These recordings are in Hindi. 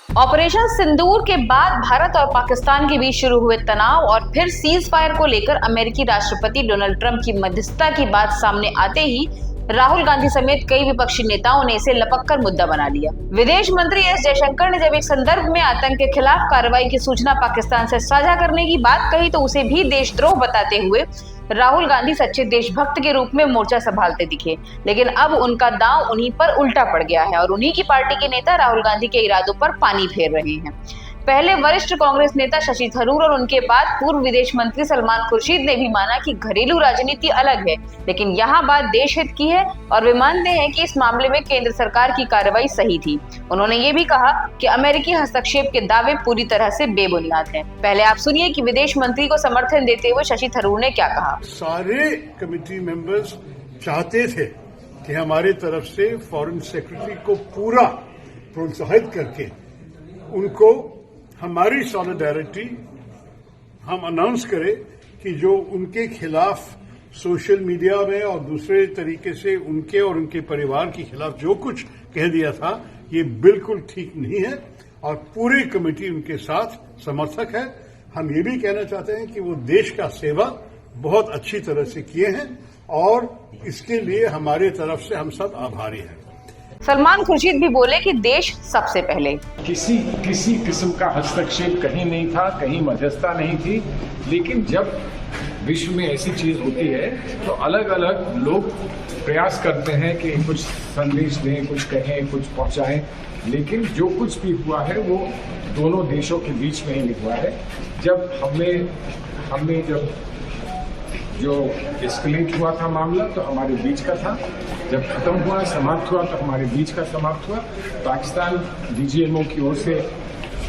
ऑपरेशन सिंदूर के बाद भारत और पाकिस्तान के बीच शुरू हुए तनाव और फिर सीज फायर को लेकर अमेरिकी राष्ट्रपति डोनाल्ड ट्रंप की मध्यस्थता की बात सामने आते ही राहुल गांधी समेत कई विपक्षी नेताओं ने इसे लपककर मुद्दा बना लिया। विदेश मंत्री एस जयशंकर ने जब एक संदर्भ में आतंक के खिलाफ कार्रवाई की सूचना पाकिस्तान से साझा करने की बात कही तो उसे भी देशद्रोह बताते हुए राहुल गांधी सच्चे देशभक्त के रूप में मोर्चा संभालते दिखे। लेकिन अब उनका दांव उन्हीं पर उल्टा पड़ गया है और उन्हीं की पार्टी के नेता राहुल गांधी के इरादों पर पानी फेर रहे हैं। पहले वरिष्ठ कांग्रेस नेता शशि थरूर और उनके बाद पूर्व विदेश मंत्री सलमान खुर्शीद ने भी माना कि घरेलू राजनीति अलग है, लेकिन यहाँ बात देश हित की है और वे मानते हैं कि इस मामले में केंद्र सरकार की कार्रवाई सही थी। उन्होंने ये भी कहा कि अमेरिकी हस्तक्षेप के दावे पूरी तरह से बेबुनियाद हैं। पहले आप सुनिए कि विदेश मंत्री को समर्थन देते हुए शशि थरूर ने क्या कहा। सारे कमेटी मेंबर्स चाहते थे कि हमारी तरफ से फॉरेन सेक्रेटरी को पूरा प्रोत्साहित करके उनको हमारी सॉलिडारिटी हम अनाउंस करें कि जो उनके खिलाफ सोशल मीडिया में और दूसरे तरीके से उनके और उनके परिवार के खिलाफ जो कुछ कह दिया था ये बिल्कुल ठीक नहीं है और पूरी कमेटी उनके साथ समर्थक है। हम ये भी कहना चाहते हैं कि वो देश का सेवा बहुत अच्छी तरह से किए हैं और इसके लिए हमारे तरफ से हम सब आभारी हैं। सलमान खुर्शीद भी बोले कि देश सबसे पहले। किसी किस्म का हस्तक्षेप कहीं नहीं था, कहीं मध्यस्थता नहीं थी, लेकिन जब विश्व में ऐसी चीज होती है तो अलग अलग लोग प्रयास करते हैं कि कुछ संदेश दें, कुछ कहें, कुछ पहुंचाएं, लेकिन जो कुछ भी हुआ है वो दोनों देशों के बीच में ही हुआ है। जब हमने जब जो एस्केलेट हुआ था मामला तो हमारे बीच का था, जब खत्म हुआ समाप्त हुआ तो हमारे बीच का समाप्त हुआ। पाकिस्तान डीजीएमओ की ओर से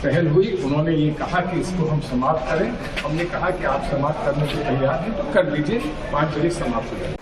पहल हुई, उन्होंने ये कहा कि इसको हम समाप्त करें। हमने कहा कि आप समाप्त करने के तैयार हैं तो कर लीजिए, 5 बजे समाप्त हो जाए।